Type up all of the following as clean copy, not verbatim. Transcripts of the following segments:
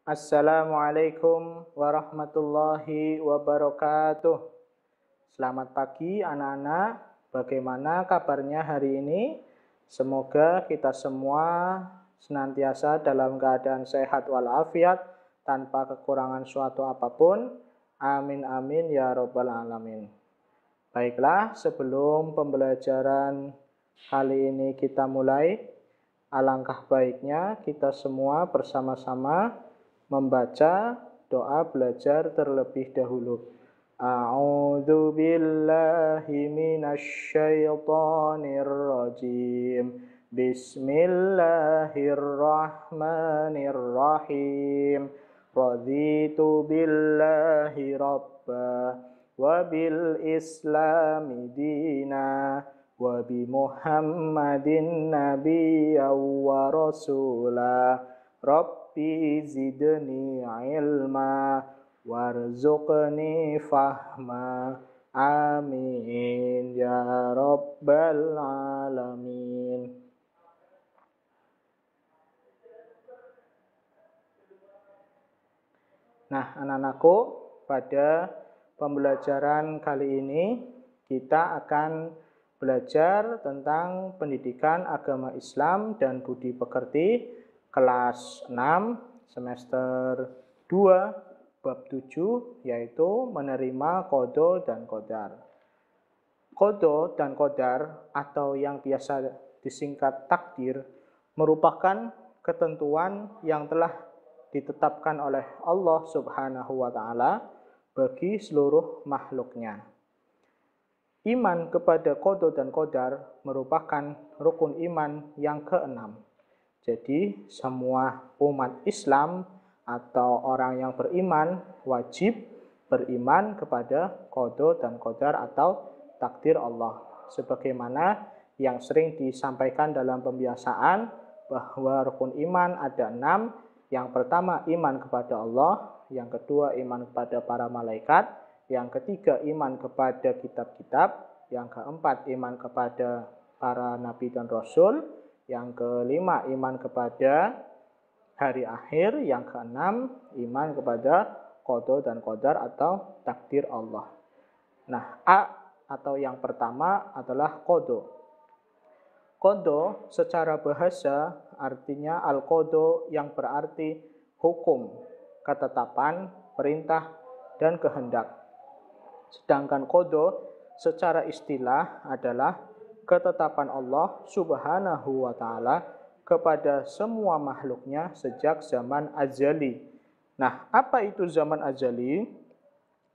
Assalamualaikum warahmatullahi wabarakatuh. Selamat pagi anak-anak. Bagaimana kabarnya hari ini? Semoga kita semua senantiasa dalam keadaan sehat walafiat tanpa kekurangan suatu apapun. Amin amin ya robbal alamin. Baiklah, sebelum pembelajaran kali ini kita mulai, alangkah baiknya kita semua bersama-sama membaca doa belajar terlebih dahulu. A'udzu billahi minasy syaithanir rajim. Bismillahirrahmanirrahim. Raditu billahi rabba wa bil islami dina wa bi Muhammadin nabiyyan wa rasula. Rabbi zidni ilma warzuqni fahma. Amin ya rabbal alamin. Nah, anak-anakku, pada pembelajaran kali ini kita akan belajar tentang pendidikan agama Islam dan budi pekerti kelas 6 semester 2 bab 7, yaitu menerima qada dan qadar. Qada dan qadar atau yang biasa disingkat takdir merupakan ketentuan yang telah ditetapkan oleh Allah Subhanahu wa taala bagi seluruh makhluknya. Iman kepada qada dan qadar merupakan rukun iman yang keenam. Jadi semua umat Islam atau orang yang beriman wajib beriman kepada qada dan qadar atau takdir Allah. Sebagaimana yang sering disampaikan dalam pembiasaan bahwa rukun iman ada 6. Yang pertama iman kepada Allah, yang kedua iman kepada para malaikat, yang ketiga iman kepada kitab-kitab, yang keempat iman kepada para nabi dan rasul, yang kelima iman kepada hari akhir, yang keenam iman kepada qada dan qadar atau takdir Allah. Nah, A atau yang pertama adalah qada. Qada secara bahasa artinya al-qada yang berarti hukum, ketetapan, perintah, dan kehendak. Sedangkan qada secara istilah adalah ketetapan Allah Subhanahu wa taala kepada semua makhluknya sejak zaman azali. Nah, apa itu zaman azali?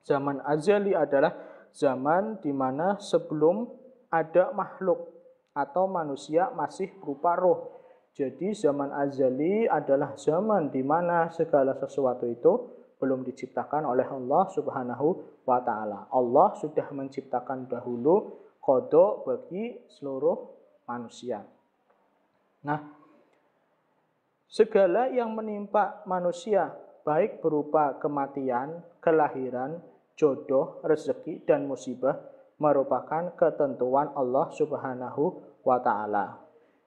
Zaman azali adalah zaman di mana sebelum ada makhluk atau manusia masih berupa roh. Jadi zaman azali adalah zaman di mana segala sesuatu itu belum diciptakan oleh Allah Subhanahu wa taala. Allah sudah menciptakan dahulu qada bagi seluruh manusia. Nah, segala yang menimpa manusia baik berupa kematian, kelahiran, jodoh, rezeki, dan musibah merupakan ketentuan Allah Subhanahu wa taala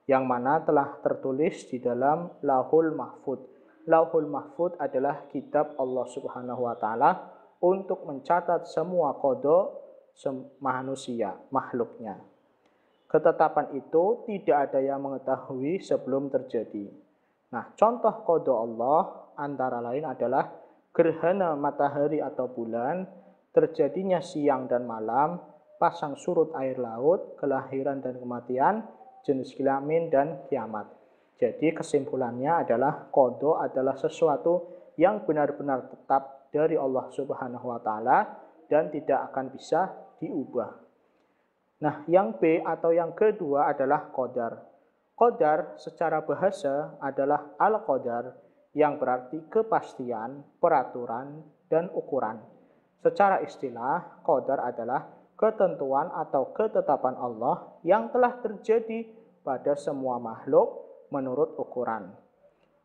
yang mana telah tertulis di dalam Lauhul Mahfuz. Lauhul Mahfuz adalah kitab Allah Subhanahu wa taala untuk mencatat semua qada manusia, makhluknya. Ketetapan itu tidak ada yang mengetahui sebelum terjadi. Nah, contoh qada Allah antara lain adalah gerhana matahari atau bulan, terjadinya siang dan malam, pasang surut air laut, kelahiran dan kematian, jenis kelamin dan kiamat. Jadi kesimpulannya adalah qada adalah sesuatu yang benar-benar tetap dari Allah Subhanahu wa taala dan tidak akan bisa diubah. Nah, yang B atau yang kedua adalah qadar. Qadar secara bahasa adalah al-qadar yang berarti kepastian, peraturan, dan ukuran. Secara istilah, qadar adalah ketentuan atau ketetapan Allah yang telah terjadi pada semua makhluk menurut ukuran.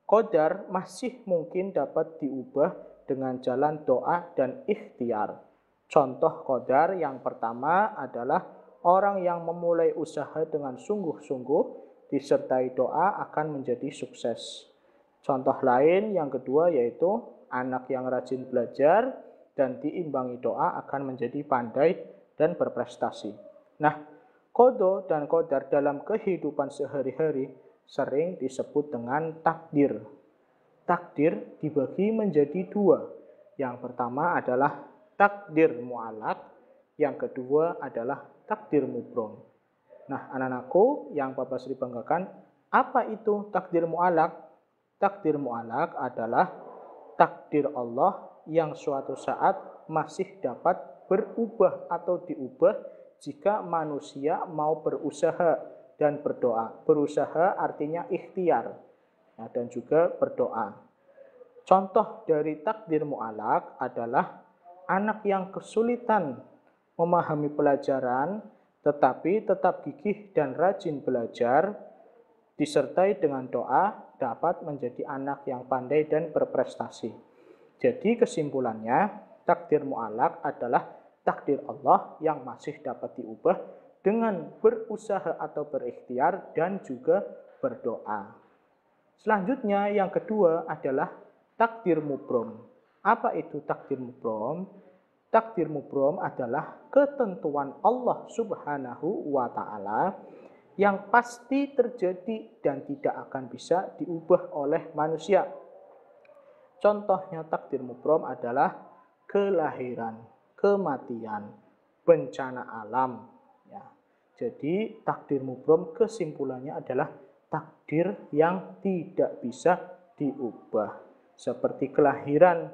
Qadar masih mungkin dapat diubah dengan jalan doa dan ikhtiar. Contoh qadar yang pertama adalah orang yang memulai usaha dengan sungguh-sungguh disertai doa akan menjadi sukses. Contoh lain yang kedua yaitu anak yang rajin belajar dan diimbangi doa akan menjadi pandai dan berprestasi. Nah, qada dan qadar dalam kehidupan sehari-hari sering disebut dengan takdir. Takdir dibagi menjadi dua. Yang pertama adalah takdir mu'allaq, yang kedua adalah takdir mubrom. Nah, anak-anakku yang Bapak Sri banggakan, apa itu takdir mu'allaq? Takdir mu'allaq adalah takdir Allah yang suatu saat masih dapat berubah atau diubah jika manusia mau berusaha dan berdoa. Berusaha artinya ikhtiar dan juga berdoa. Contoh dari takdir mu'allaq adalah anak yang kesulitan memahami pelajaran tetapi tetap gigih dan rajin belajar disertai dengan doa dapat menjadi anak yang pandai dan berprestasi. Jadi kesimpulannya, takdir mu'allaq adalah takdir Allah yang masih dapat diubah dengan berusaha atau berikhtiar dan juga berdoa. Selanjutnya yang kedua adalah takdir mubrom. Apa itu takdir mubrom? Takdir mubrom adalah ketentuan Allah Subhanahu wa Ta'ala yang pasti terjadi dan tidak akan bisa diubah oleh manusia. Contohnya takdir mubrom adalah kelahiran, kematian, bencana alam. Ya. Jadi takdir mubrom kesimpulannya adalah takdir yang tidak bisa diubah. Seperti kelahiran,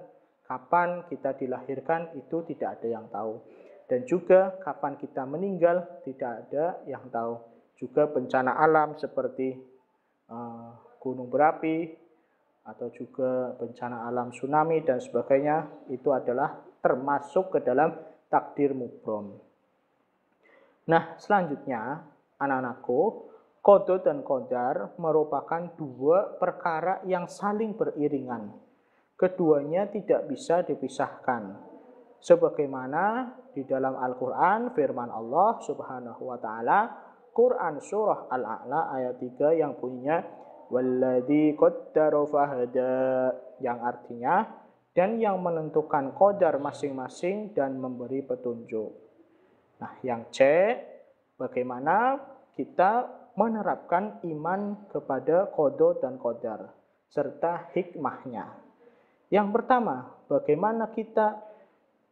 kapan kita dilahirkan itu tidak ada yang tahu. Dan juga kapan kita meninggal tidak ada yang tahu. Juga bencana alam seperti gunung berapi atau juga bencana alam tsunami dan sebagainya itu adalah termasuk ke dalam takdir mubrom. Nah, selanjutnya anak-anakku, qada dan qadar merupakan dua perkara yang saling beriringan. Keduanya tidak bisa dipisahkan. Sebagaimana di dalam Al-Quran firman Allah Subhanahu wa Ta'ala, Quran surah Al-A'la ayat 3 yang bunyinya walladzi qaddara fahada, yang artinya dan yang menentukan qadar masing-masing dan memberi petunjuk. Nah, yang C, bagaimana kita menerapkan iman kepada qada dan qadar serta hikmahnya. Yang pertama, bagaimana kita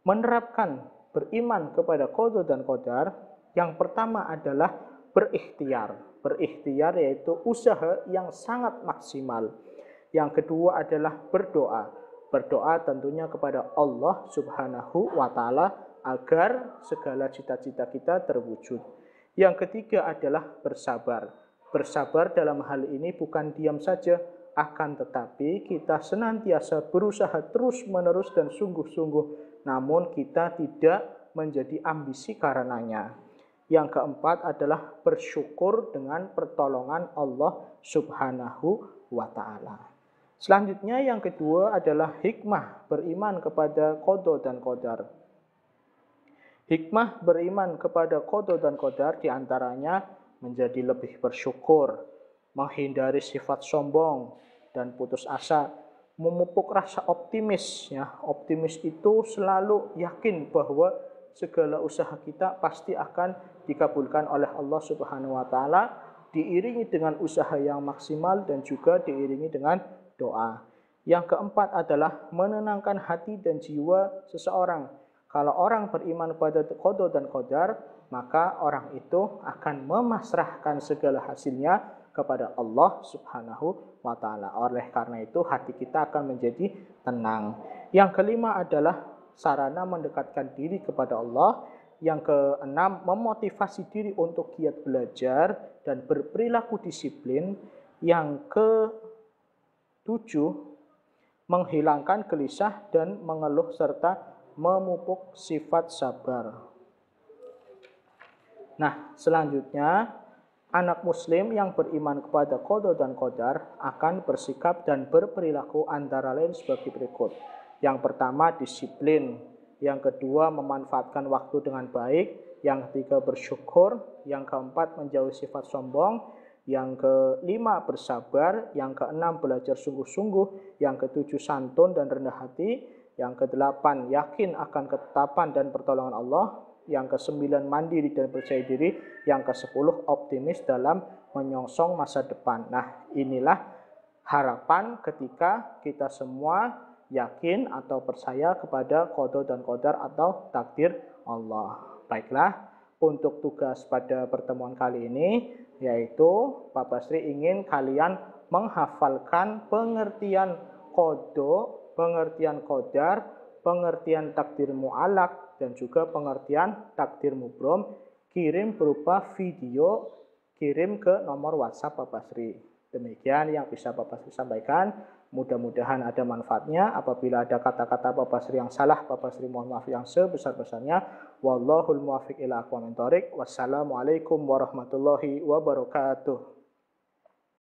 menerapkan beriman kepada qada dan qadar? Yang pertama adalah berikhtiar. Berikhtiar yaitu usaha yang sangat maksimal. Yang kedua adalah berdoa. Berdoa tentunya kepada Allah Subhanahu wa Ta'ala agar segala cita-cita kita terwujud. Yang ketiga adalah bersabar. Bersabar dalam hal ini bukan diam saja, akan tetapi kita senantiasa berusaha terus-menerus dan sungguh-sungguh, namun kita tidak menjadi ambisi karenanya. Yang keempat adalah bersyukur dengan pertolongan Allah Subhanahu wa Ta'ala. Selanjutnya yang kedua adalah hikmah beriman kepada qada dan qadar. Hikmah beriman kepada qada dan qadar diantaranya menjadi lebih bersyukur, menghindari sifat sombong dan putus asa, memupuk rasa optimis. Ya, optimis itu selalu yakin bahwa segala usaha kita pasti akan dikabulkan oleh Allah Subhanahu wa Ta'ala, diiringi dengan usaha yang maksimal dan juga diiringi dengan doa. Yang keempat adalah menenangkan hati dan jiwa seseorang. Kalau orang beriman pada qada dan qadar, maka orang itu akan memasrahkan segala hasilnya kepada Allah Subhanahu wa Ta'ala. Oleh karena itu hati kita akan menjadi tenang. Yang kelima adalah sarana mendekatkan diri kepada Allah. Yang keenam, memotivasi diri untuk giat belajar dan berperilaku disiplin. Yang ketujuh, menghilangkan gelisah dan mengeluh serta memupuk sifat sabar. Nah, selanjutnya anak muslim yang beriman kepada qada dan qadar akan bersikap dan berperilaku antara lain sebagai berikut. Yang pertama, disiplin. Yang kedua, memanfaatkan waktu dengan baik. Yang ketiga, bersyukur. Yang keempat, menjauhi sifat sombong. yang kelima bersabar, yang keenam belajar sungguh-sungguh, yang ketujuh santun dan rendah hati, yang kedelapan yakin akan ketetapan dan pertolongan Allah, yang kesembilan mandiri dan percaya diri, yang kesepuluh optimis dalam menyongsong masa depan. Nah, inilah harapan ketika kita semua yakin atau percaya kepada qada dan qadar atau takdir Allah. Baiklah, untuk tugas pada pertemuan kali ini yaitu Pak Basri ingin kalian menghafalkan pengertian qada, pengertian qadar, pengertian takdir mu'allaq dan juga pengertian takdir mubrom. Kirim berupa video, kirim ke nomor WhatsApp Pak Basri. Demikian yang bisa Pak Basri sampaikan. Mudah-mudahan ada manfaatnya. Apabila ada kata-kata Pak Basri yang salah, Pak Basri mohon maaf yang sebesar-besarnya. Wallahul muwaffiq ila aqwamit thoriq. Wassalamualaikum warahmatullahi wabarakatuh.